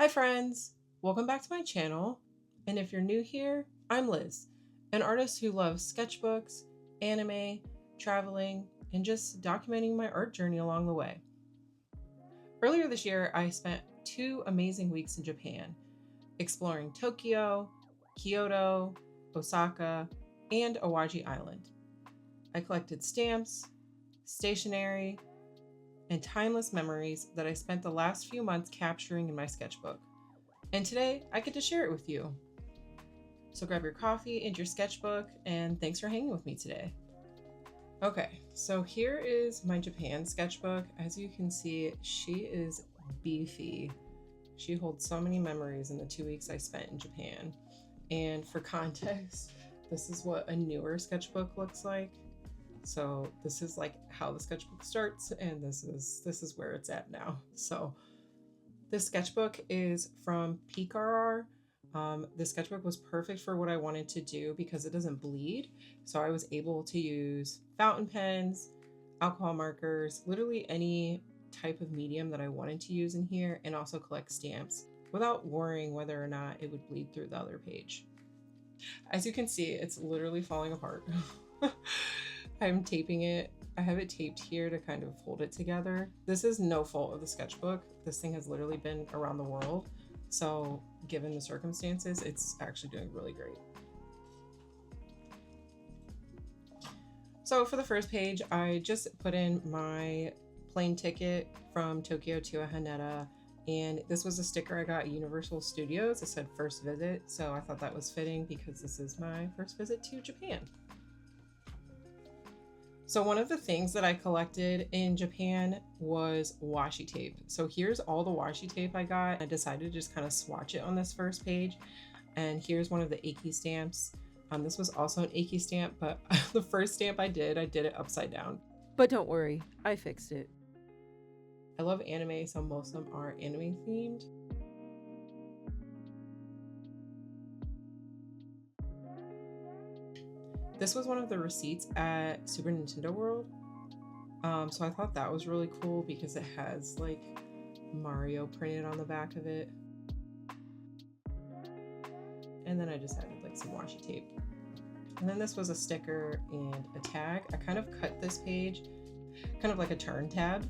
Hi friends, welcome back to my channel. And if you're new here, I'm Liz, an artist who loves sketchbooks, anime, traveling, and just documenting my art journey along the way. Earlier this year, I spent 2 amazing weeks in Japan, exploring Tokyo, Kyoto, Osaka, and Awaji Island. I collected stamps, stationery, and timeless memories that I spent the last few months capturing in my sketchbook. And today I get to share it with you. So grab your coffee and your sketchbook, and thanks for hanging with me today. Okay, so here is my Japan sketchbook. As you can see, she is beefy. She holds so many memories in the 2 weeks I spent in Japan. And for context, this is what a newer sketchbook looks like. So this is like how the sketchbook starts, and this is where it's at now. So this sketchbook is from PCRR. This sketchbook was perfect for what I wanted to do because it doesn't bleed. So I was able to use fountain pens, alcohol markers, literally any type of medium that I wanted to use in here, and also collect stamps without worrying whether or not it would bleed through the other page. As you can see, it's literally falling apart. I'm taping it. I have it taped here to kind of hold it together. This is no fault of the sketchbook. This thing has literally been around the world. So given the circumstances, it's actually doing really great. So for the first page, I just put in my plane ticket from Tokyo to Haneda. And this was a sticker I got at Universal Studios. It said first visit. So I thought that was fitting because this is my first visit to Japan. So one of the things that I collected in Japan was washi tape. So here's all the washi tape I got. I decided to just kind of swatch it on this first page. And here's one of the HIII stamps. This was also an HIII stamp, but the first stamp I did it upside down. But don't worry, I fixed it. I love anime, so most of them are anime themed. This was one of the receipts at Super Nintendo World. So I thought that was really cool because it has like Mario printed on the back of it. And then I just added like some washi tape. And then this was a sticker and a tag. I kind of cut this page, kind of like a turn tab.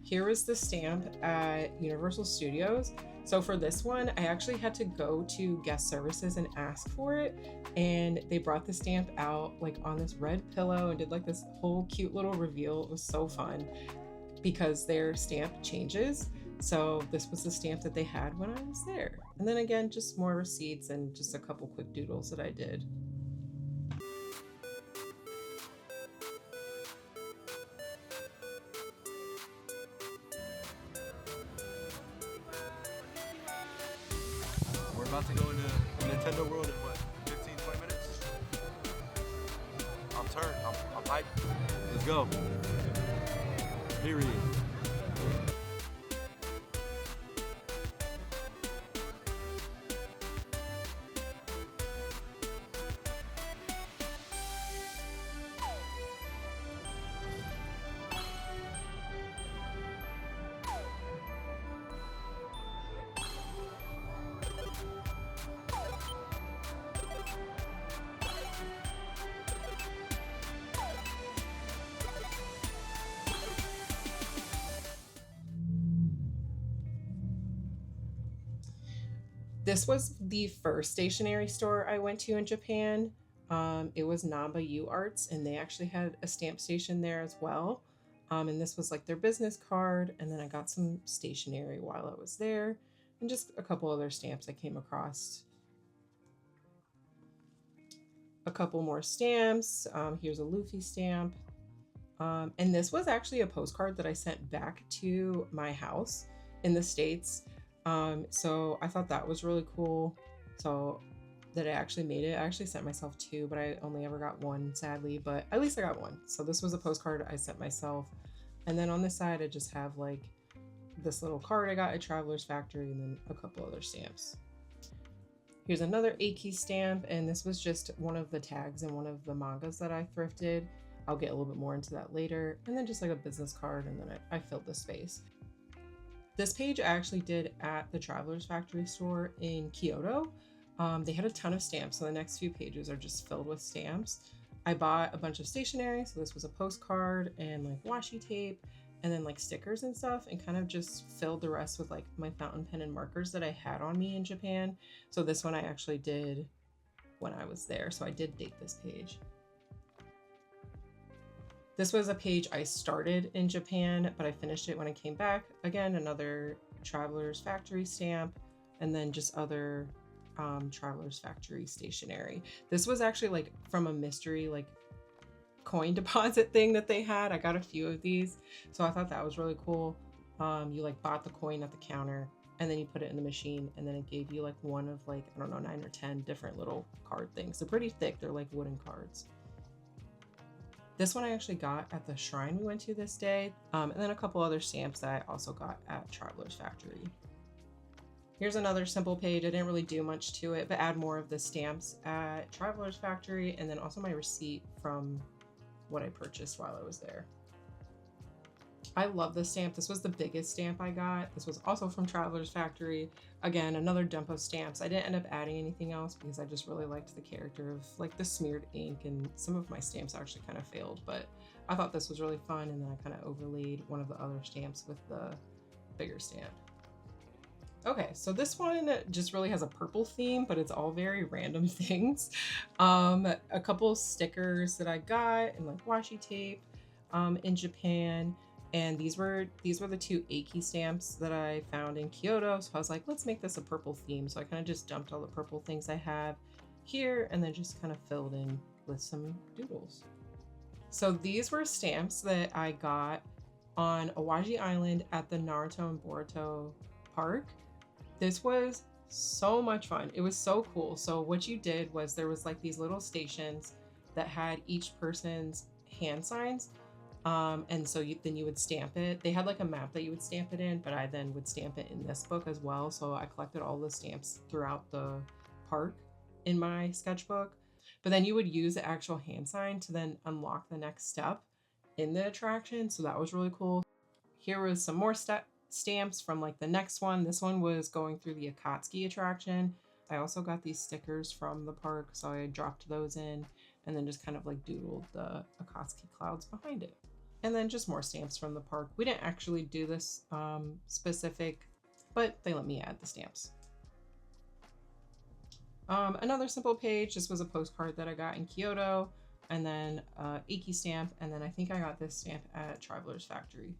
Here was the stamp at Universal Studios. So for this one, I actually had to go to guest services and ask for it. And they brought the stamp out like on this red pillow and did like this whole cute little reveal. It was so fun because their stamp changes. So this was the stamp that they had when I was there. And then again, just more receipts and just a couple quick doodles that I did. We're about to go into Nintendo World in what, 15, 20 minutes? I'm turned. I'm hyped. Let's go. Period. This was the first stationery store I went to in Japan. It was Namba U Arts, and they actually had a stamp station there as well. And this was like their business card. And then I got some stationery while I was there and just a couple other stamps I came across. A couple more stamps. Here's a Luffy stamp. And this was actually a postcard that I sent back to my house in the States. So I thought that was really cool. So that I actually made it. I actually sent myself 2, but I only ever got 1, sadly, but at least I got 1. So this was a postcard I sent myself. And then on this side, I just have like this little card I got at Traveler's Factory and then a couple other stamps. Here's another HIII stamp, and this was just one of the tags in one of the mangas that I thrifted. I'll get a little bit more into that later. And then just like a business card, and then I filled the space. This page I actually did at the Traveler's Factory store in Kyoto. They had a ton of stamps, so the next few pages are just filled with stamps. I bought a bunch of stationery, so this was a postcard and like washi tape, and then like stickers and stuff, and kind of just filled the rest with like my fountain pen and markers that I had on me in Japan. So this one I actually did when I was there, so I did date this page. This was a page I started in Japan, but I finished it when I came back. Again, another Traveler's Factory stamp, and then just other Traveler's Factory stationery. This was actually like from a mystery like coin deposit thing that they had. I got a few of these, so I thought that was really cool. You like bought the coin at the counter, and then you put it in the machine, and then it gave you like one of like, I don't know, 9 or 10 different little card things. They're pretty thick. They're like wooden cards. This one I actually got at the shrine we went to this day, and then a couple other stamps that I also got at Traveler's Factory. Here's another simple page. I didn't really do much to it, but add more of the stamps at Traveler's Factory, and then also my receipt from what I purchased while I was there. I love this stamp. This was the biggest stamp I got. This was also from Traveler's Factory. Again, another dump of stamps. I didn't end up adding anything else because I just really liked the character of like the smeared ink, and some of my stamps actually kind of failed, but I thought this was really fun, and then I kind of overlaid one of the other stamps with the bigger stamp. Okay, so this one just really has a purple theme, but it's all very random things. A couple stickers that I got and like washi tape in Japan. And these were the two HIII stamps that I found in Kyoto. So I was like, let's make this a purple theme. So I kind of just dumped all the purple things I have here and then just kind of filled in with some doodles. So these were stamps that I got on Awaji Island at the Naruto and Boruto park. This was so much fun. It was so cool. So what you did was there was like these little stations that had each person's hand signs. And so then you would stamp it. They had like a map that you would stamp it in, but I then would stamp it in this book as well. So I collected all the stamps throughout the park in my sketchbook. But then you would use the actual hand sign to then unlock the next step in the attraction. So that was really cool. Here was some more stamps from like the next one. This one was going through the Akatsuki attraction. I also got these stickers from the park, so I dropped those in and then just kind of like doodled the Akatsuki clouds behind it. And then just more stamps from the park. We didn't actually do this specific, but they let me add the stamps. Another simple page. This was a postcard that I got in Kyoto, and then HIII stamp, and then I think I got this stamp at Traveler's Factory.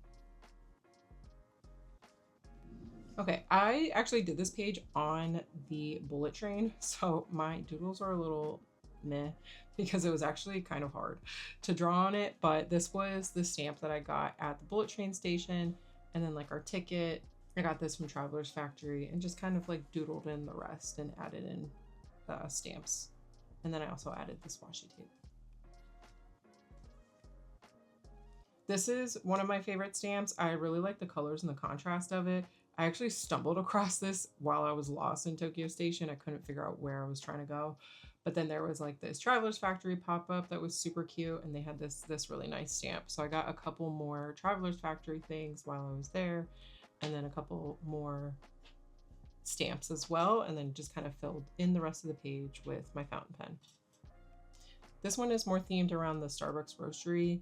Okay, I actually did this page on the bullet train, so my doodles are a little meh because it was actually kind of hard to draw on it, but this was the stamp that I got at the bullet train station, and then like our ticket. I got this from Traveler's Factory and just kind of like doodled in the rest and added in stamps. And then I also added this washi tape. This is one of my favorite stamps. I really like the colors and the contrast of it. I actually stumbled across this while I was lost in Tokyo Station. I couldn't figure out where I was trying to go. But then there was like this Traveler's Factory pop-up that was super cute, and they had this really nice stamp. So I got a couple more Traveler's Factory things while I was there, and then a couple more stamps as well, and then just kind of filled in the rest of the page with my fountain pen. This one is more themed around the Starbucks roastery.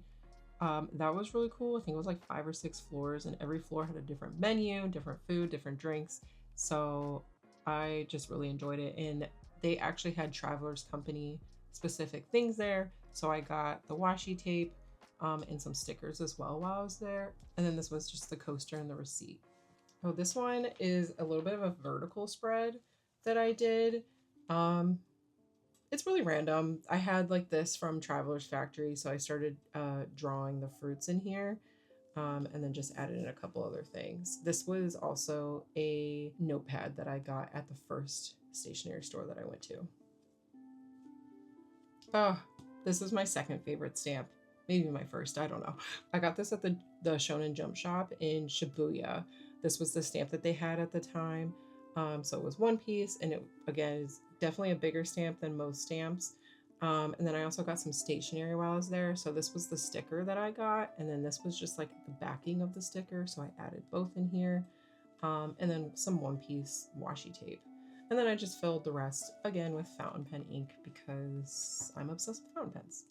That was really cool. I think it was like 5 or 6 floors, and every floor had a different menu, different food, different drinks. So I just really enjoyed it. And they actually had Travelers Company specific things there. So I got the washi tape and some stickers as well while I was there. And then this was just the coaster and the receipt. Oh, this one is a little bit of a vertical spread that I did. It's really random. I had like this from Traveler's Factory, so I started drawing the fruits in here, and then just added in a couple other things. This was also a notepad that I got at the first stationery store that I went to. Oh, this is my second favorite stamp. Maybe my first, I don't know. I got this at the Shonen Jump shop in Shibuya. This was the stamp that they had at the time. So it was one piece, and it again is definitely a bigger stamp than most stamps. And then I also got some stationery while I was there. So this was the sticker that I got, and then this was just like the backing of the sticker. So I added both in here. and then some one-piece washi tape. And then I just filled the rest again with fountain pen ink because I'm obsessed with fountain pens.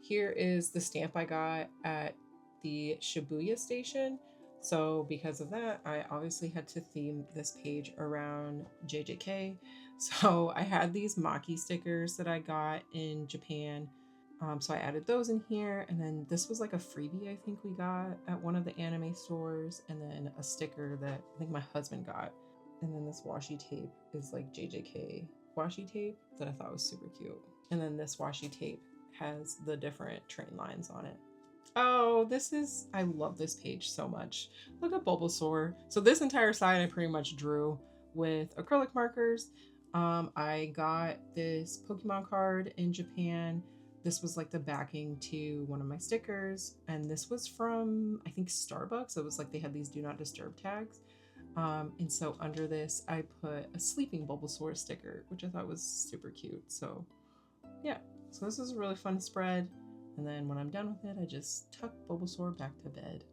Here is the stamp I got at the Shibuya station. So because of that, I obviously had to theme this page around JJK. So I had these Maki stickers that I got in Japan. So I added those in here. And then this was like a freebie I think we got at one of the anime stores. And then a sticker that I think my husband got. And then this washi tape is like JJK washi tape that I thought was super cute. And then this washi tape has the different train lines on it. Oh, I love this page so much. Look at Bulbasaur. So this entire side I pretty much drew with acrylic markers. I got this Pokemon card in Japan. This was like the backing to one of my stickers. And this was from, I think, Starbucks. It was like they had these do not disturb tags. And so under this, I put a sleeping Bulbasaur sticker, which I thought was super cute. So yeah, so this is a really fun spread. And then when I'm done with it, I just tuck Bulbasaur back to bed.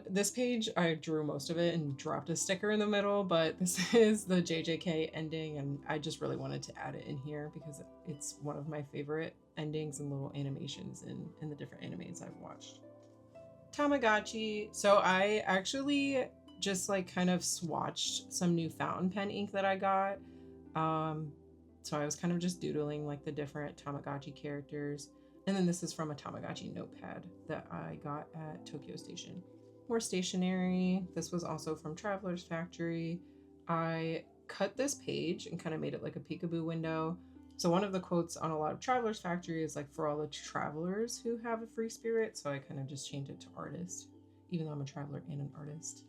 This page, I drew most of it and dropped a sticker in the middle, but this is the JJK ending, and I just really wanted to add it in here because it's one of my favorite endings and little animations in the different animes I've watched. Tamagotchi. So I actually just like kind of swatched some new fountain pen ink that I got. So I was kind of just doodling like the different Tamagotchi characters. And then this is from a Tamagotchi notepad that I got at Tokyo Station. More stationery. This was also from Traveler's Factory. I cut this page and kind of made it like a peekaboo window. So one of the quotes on a lot of Traveler's Factory is like, for all the travelers who have a free spirit. So I kind of just changed it to artist, even though I'm a traveler and an artist.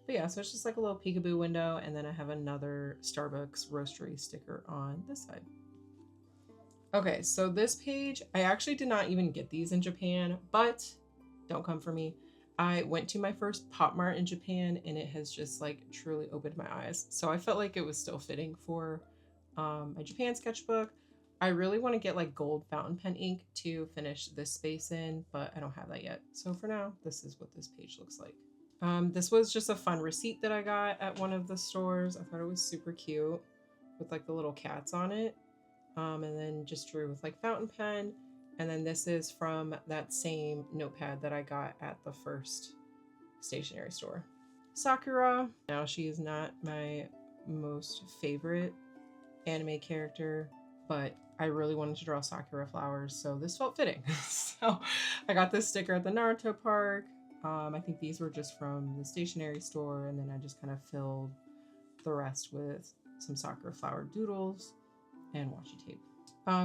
But yeah, so it's just like a little peekaboo window. And then I have another Starbucks roastery sticker on this side. Okay, so this page, I actually did not even get these in Japan, but don't come for me. I went to my first Pop Mart in Japan and it has just like truly opened my eyes. So I felt like it was still fitting for my Japan sketchbook. I really want to get like gold fountain pen ink to finish this space in, but I don't have that yet. So for now, this is what this page looks like. This was just a fun receipt that I got at one of the stores. I thought it was super cute with like the little cats on it. And then just drew with like fountain pen. And then this is from that same notepad that I got at the first stationery store. Sakura. Now she is not my most favorite anime character, but I really wanted to draw Sakura flowers, so this felt fitting. So I got this sticker at the Naruto park. I think these were just from the stationery store, and then I just kind of filled the rest with some Sakura flower doodles and washi tape.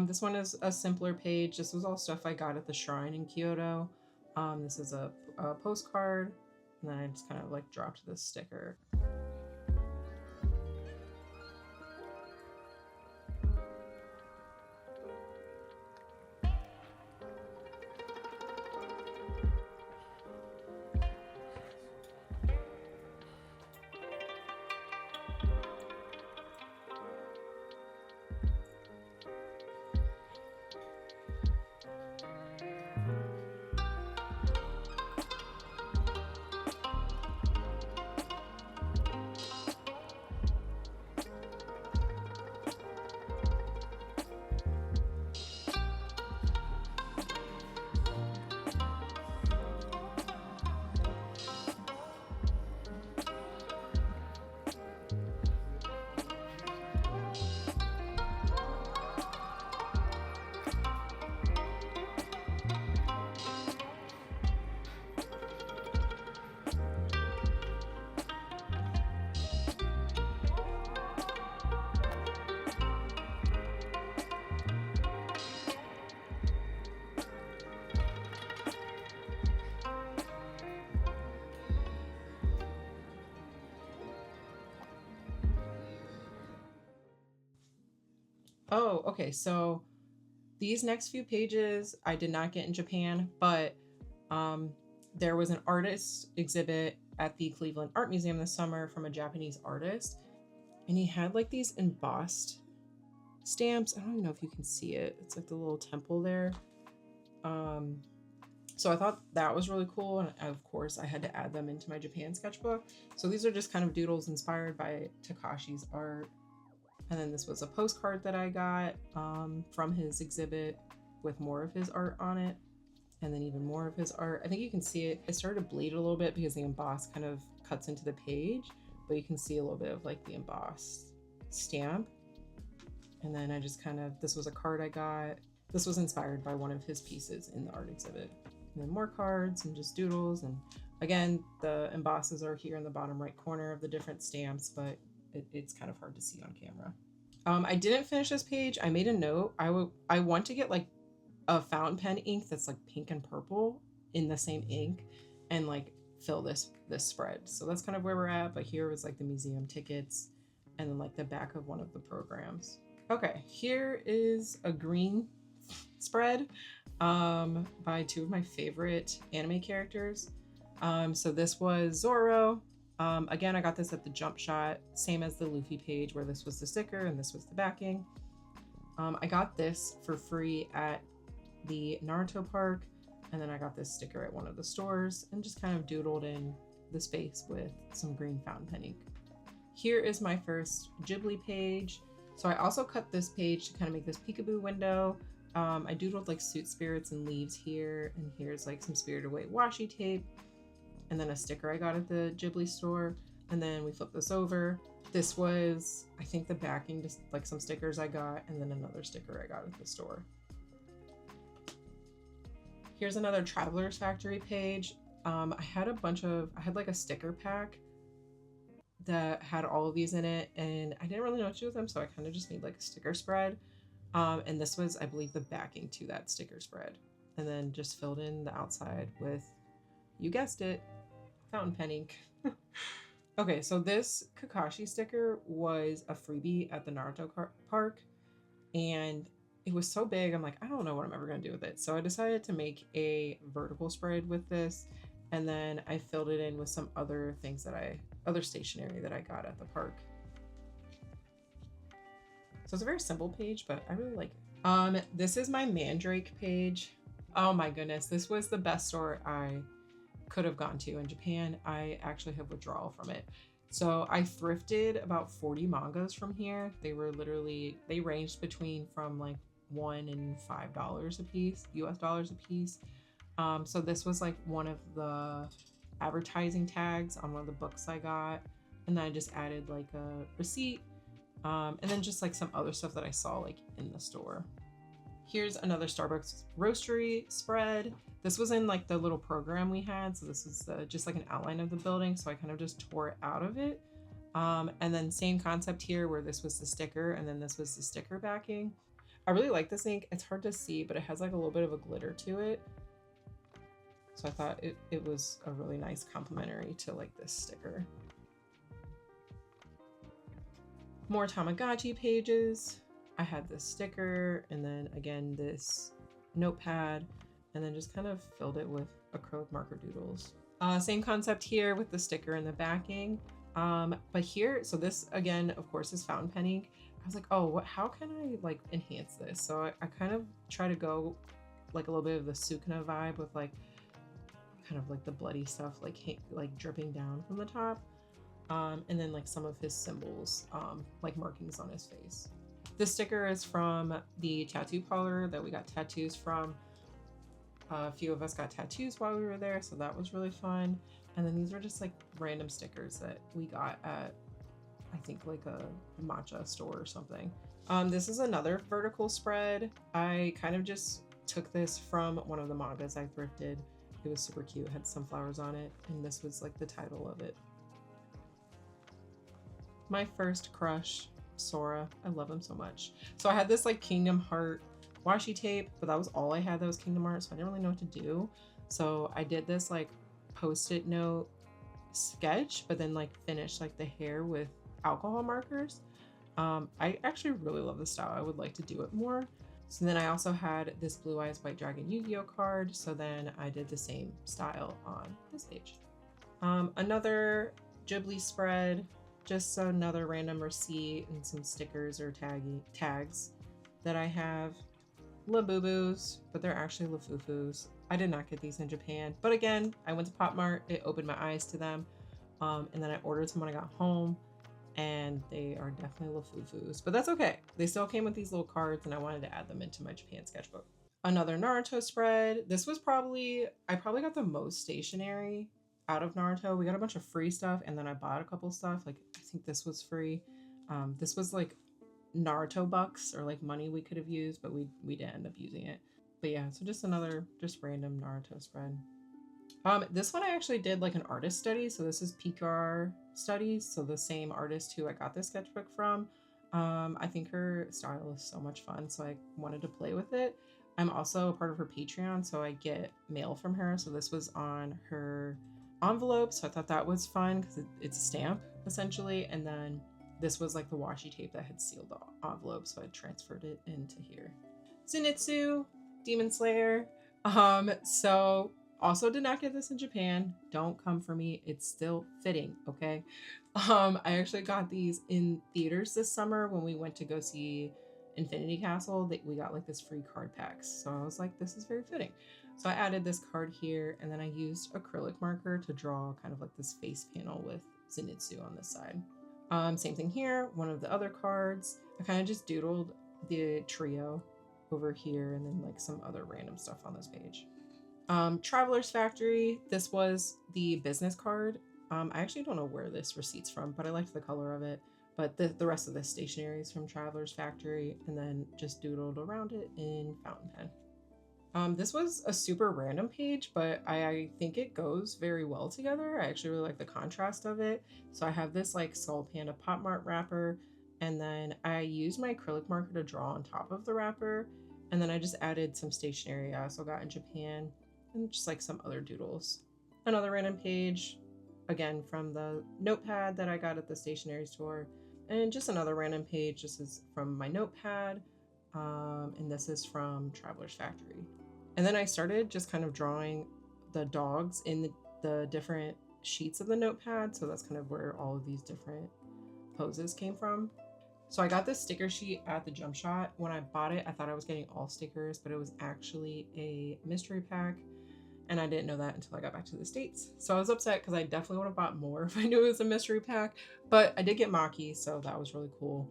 This one is a simpler page. This was all stuff I got at the shrine in Kyoto. This is a postcard, and then I just kind of like dropped this sticker. Oh, okay. So these next few pages I did not get in Japan, but there was an artist exhibit at the Cleveland Art Museum this summer from a Japanese artist. And he had like these embossed stamps. I don't even know if you can see it. It's like the little temple there. So I thought that was really cool. And of course I had to add them into my Japan sketchbook. So these are just kind of doodles inspired by Takashi's art. And then this was a postcard that I got from his exhibit with more of his art on it. And then even more of his art. I think you can see it. It started to bleed a little bit because the emboss kind of cuts into the page, but you can see a little bit of like the embossed stamp. And then I just kind of, this was a card I got. This was inspired by one of his pieces in the art exhibit. And then more cards and just doodles. And again, the embosses are here in the bottom right corner of the different stamps, but it's kind of hard to see on camera. I didn't finish this page. I made a note. I want to get like a fountain pen ink that's like pink and purple in the same ink and like fill this spread. So that's kind of where we're at. But here was like the museum tickets and then like the back of one of the programs. Okay, here is a green spread by two of my favorite anime characters. So this was Zoro. Again, I got this at the Jump Shot, same as the Luffy page where this was the sticker and this was the backing. I got this for free at the Naruto park, and then I got this sticker at one of the stores and just kind of doodled in the space with some green fountain pen ink. Here is my first Ghibli page. So I also cut this page to kind of make this peekaboo window. I doodled like suit spirits and leaves here, and here's like some Spirited Away washi tape, and then a sticker I got at the Ghibli store, and then we flipped this over. This was, I think, the backing, just like some stickers I got, and then another sticker I got at the store. Here's another Traveler's Factory page. I had like a sticker pack that had all of these in it, and I didn't really know what to do with them, so I kind of just made like a sticker spread. And this was, I believe, the backing to that sticker spread. And then just filled in the outside with, you guessed it, fountain pen ink. Okay, so this Kakashi sticker was a freebie at the Naruto park, and it was so big, I'm like, I don't know what I'm ever gonna do with it. So I decided to make a vertical spread with this, and then I filled it in with some other things other stationery that I got at the park. So it's a very simple page, but I really like it. This is my Mandrake page. Oh my goodness, this was the best store I could have gone to in Japan. I actually have withdrawal from it. So I thrifted about 40 mangas from here. They ranged between from like $1 and $5 a piece, US dollars a piece. So this was like one of the advertising tags on one of the books I got. And then I just added like a receipt. And then just like some other stuff that I saw like in the store. Here's another Starbucks roastery spread. This was in like the little program we had. So this is just like an outline of the building. So I kind of just tore it out of it. And then same concept here where this was the sticker and then this was the sticker backing. I really like this ink. It's hard to see, but it has like a little bit of a glitter to it. So I thought it was a really nice complementary to like this sticker. More Tamagotchi pages. I had this sticker and then again this notepad, and then just kind of filled it with acrylic marker doodles. Same concept here with the sticker and the backing. But here, so this again, of course, is fountain pen ink. I was like, oh, how can I like enhance this? So I kind of try to go like a little bit of the Sukuna vibe with like kind of like the bloody stuff like dripping down from the top. And then like some of his symbols, like markings on his face. This sticker is from the tattoo parlor that we got tattoos from. A few of us got tattoos while we were there, so that was really fun. And then these were just like random stickers that we got at, I think like a matcha store or something. This is another vertical spread. I kind of just took this from one of the mangas I thrifted. It was super cute, it had sunflowers on it, and this was like the title of it. My first crush, Sora. I love him so much. So I had this like Kingdom Heart washi tape, but that was all I had that was Kingdom Heart, so I didn't really know what to do. So I did this like post-it note sketch, but then like finished like the hair with alcohol markers. I actually really love this style. I would like to do it more. So then I also had this Blue Eyes White Dragon Yu-Gi-Oh card, so then I did the same style on this page. Another Ghibli spread. Just another random receipt and some stickers or tags that I have. Labubus, but they're actually Lafufus. I did not get these in Japan, but again, I went to Pop Mart. It opened my eyes to them, and then I ordered some when I got home, and they are definitely Lafufus, but that's okay. They still came with these little cards, and I wanted to add them into my Japan sketchbook. Another Naruto spread. This was I probably got the most stationery out of Naruto. We got a bunch of free stuff, and then I bought a couple stuff. Like, I think this was free. This was like Naruto bucks or like money we could have used, but we didn't end up using it. But yeah, so just another just random Naruto spread. This one I actually did like an artist study. So this is PCAR Studies. So the same artist who I got this sketchbook from. I think her style is so much fun, so I wanted to play with it. I'm also a part of her Patreon, so I get mail from her. So this was on her envelope, so I thought that was fun because it's a stamp essentially. And then this was like the washi tape that had sealed the envelope, so I transferred it into here. Zenitsu, Demon Slayer. So also did not get this in Japan. Don't come for me. It's still fitting, okay? I actually got these in theaters this summer when we went to go see Infinity Castle. We got like this free card packs. So I was like, this is very fitting. So I added this card here, and then I used acrylic marker to draw kind of like this face panel with Zenitsu on this side. Same thing here. One of the other cards, I kind of just doodled the trio over here and then like some other random stuff on this page. Traveler's Factory. This was the business card. I actually don't know where this receipt's from, but I liked the color of it. But the rest of the stationery is from Traveler's Factory, and then just doodled around it in fountain pen. This was a super random page, but I think it goes very well together. I actually really like the contrast of it. So I have this like Skull Panda Pop Mart wrapper, and then I used my acrylic marker to draw on top of the wrapper, and then I just added some stationery I also got in Japan, and just like some other doodles. Another random page, again from the notepad that I got at the stationery store, and just another random page. This is from my notepad, and this is from Traveler's Factory. And then I started just kind of drawing the dogs in the different sheets of the notepad. So that's kind of where all of these different poses came from. So I got this sticker sheet at the Jump Shot. When I bought it, I thought I was getting all stickers, but it was actually a mystery pack. And I didn't know that until I got back to the States. So I was upset because I definitely would have bought more if I knew it was a mystery pack. But I did get Maki, so that was really cool.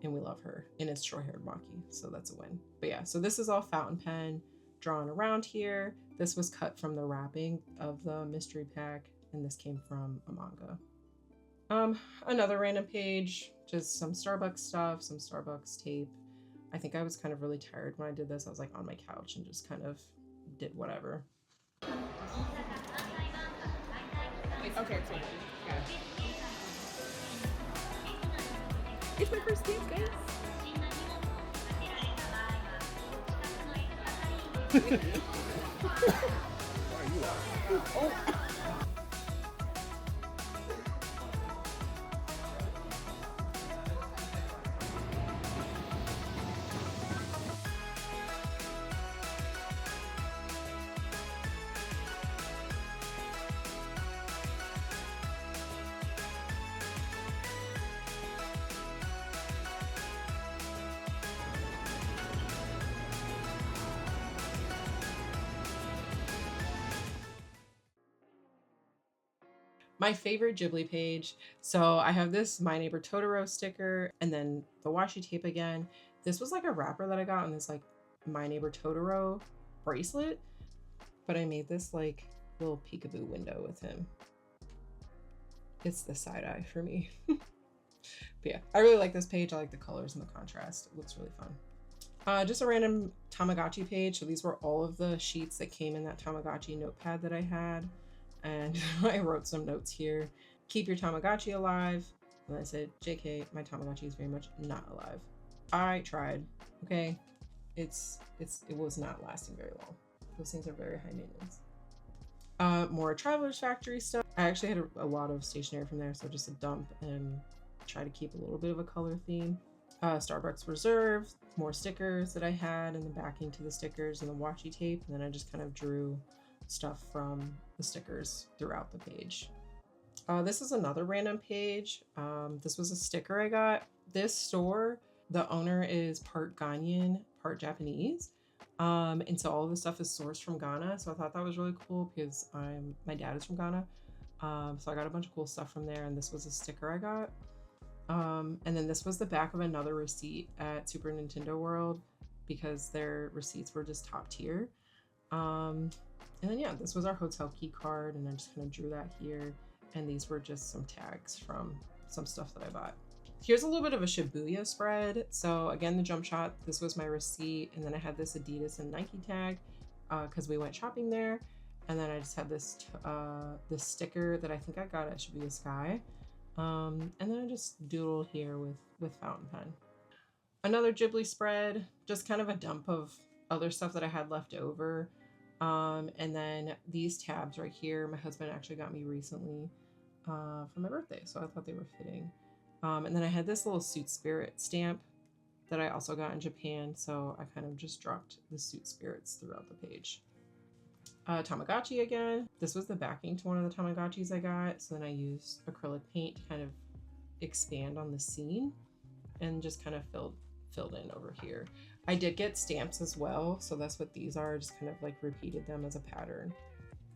And we love her. And it's short-haired Maki, so that's a win. But yeah, so this is all fountain pen drawn around here. This was cut from the wrapping of the mystery pack, and this came from a manga. Another random page, just some Starbucks stuff, some Starbucks tape. I think I was kind of really tired when I did this. I was like on my couch and just kind of did whatever. Okay, so got it. It's my first dance, guys. Oh. My favorite Ghibli page. So I have this My Neighbor Totoro sticker, and then the washi tape again. This was like a wrapper that I got on this like My Neighbor Totoro bracelet, but I made this like little peekaboo window with him. It's the side eye for me. But yeah, I really like this page. I like the colors and the contrast. It looks really fun. Just a random Tamagotchi page. So these were all of the sheets that came in that Tamagotchi notepad that I had. And I wrote some notes here. Keep your Tamagotchi alive. And I said, JK, my Tamagotchi is very much not alive. I tried, okay? It was not lasting very long. Those things are very high maintenance. More Traveler's Factory stuff. I actually had a lot of stationery from there, so just a dump and try to keep a little bit of a color theme. Starbucks Reserve, more stickers that I had, and the backing to the stickers and the washi tape. And then I just kind of drew stuff from the stickers throughout the page. This is another random page. This was a sticker I got. This store, the owner is part Ghanaian, part Japanese. And so all of the stuff is sourced from Ghana. So I thought that was really cool because my dad is from Ghana. So I got a bunch of cool stuff from there, and this was a sticker I got. And then this was the back of another receipt at Super Nintendo World because their receipts were just top tier. And then yeah, this was our hotel key card, and I just kind of drew that here. And these were just some tags from some stuff that I bought. Here's a little bit of a Shibuya spread. So again, the jump shot, this was my receipt. And then I had this Adidas and Nike tag because we went shopping there. And then I just had this sticker that I think I got at Shibuya Sky. And then I just doodled here with fountain pen. Another Ghibli spread, just kind of a dump of other stuff that I had left over. And then these tabs right here, my husband actually got me recently for my birthday, so I thought they were fitting. And then I had this little Suit Spirit stamp that I also got in Japan, so I kind of just dropped the Suit Spirits throughout the page. Tamagotchi again. This was the backing to one of the Tamagotchis I got, so then I used acrylic paint to kind of expand on the scene and just kind of filled in over here. I did get stamps as well, so that's what these are. I just kind of like repeated them as a pattern.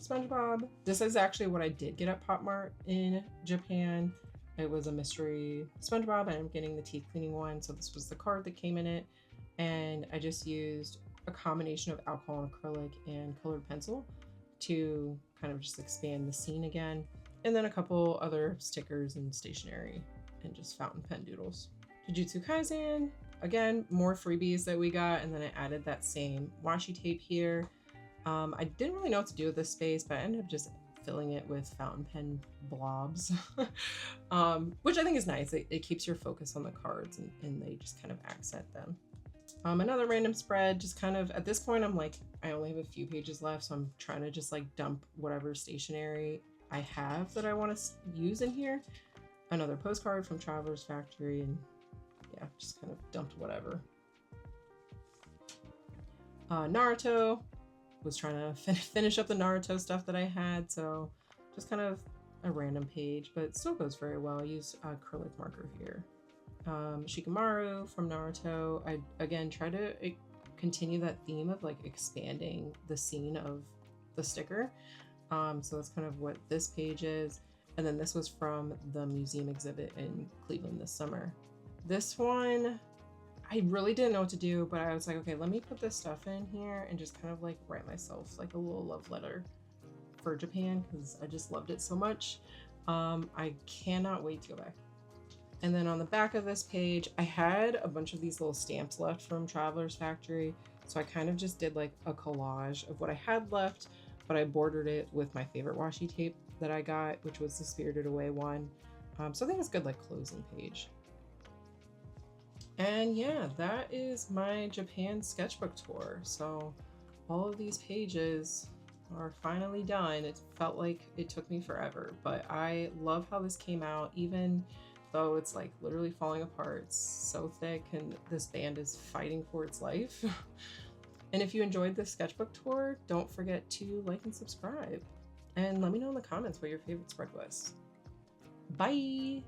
SpongeBob. This is actually what I did get at Pop Mart in Japan. It was a mystery SpongeBob, and I'm getting the teeth cleaning one, so this was the card that came in it. And I just used a combination of alcohol and acrylic and colored pencil to kind of just expand the scene again. And then a couple other stickers and stationery and just fountain pen doodles. Jujutsu Kaisen. Again, more freebies that we got, and then I added that same washi tape here. I didn't really know what to do with this space, but I ended up just filling it with fountain pen blobs, which I think is nice. It keeps your focus on the cards, and they just kind of accent them. Another random spread, just kind of, at this point, I'm like, I only have a few pages left, so I'm trying to just like dump whatever stationery I have that I want to use in here. Another postcard from Traveler's Factory, and yeah, just kind of dumped whatever. Naruto, was trying to finish up the Naruto stuff that I had, so just kind of a random page, but it still goes very well. I used acrylic marker here. Shikamaru from Naruto. I again try to continue that theme of like expanding the scene of the sticker. So that's kind of what this page is. And then this was from the museum exhibit in Cleveland this summer. This one, I really didn't know what to do, but I was like, okay, let me put this stuff in here and just kind of like write myself like a little love letter for Japan because I just loved it so much. I cannot wait to go back. And then on the back of this page, I had a bunch of these little stamps left from Traveler's Factory. So I kind of just did like a collage of what I had left, but I bordered it with my favorite washi tape that I got, which was the Spirited Away one. So I think it's a good like closing page. And yeah, that is my Japan sketchbook tour. So all of these pages are finally done. It felt like it took me forever, but I love how this came out, even though it's like literally falling apart. It's so thick and this band is fighting for its life. And if you enjoyed this sketchbook tour, don't forget to like and subscribe. And let me know in the comments what your favorite spread was. Bye!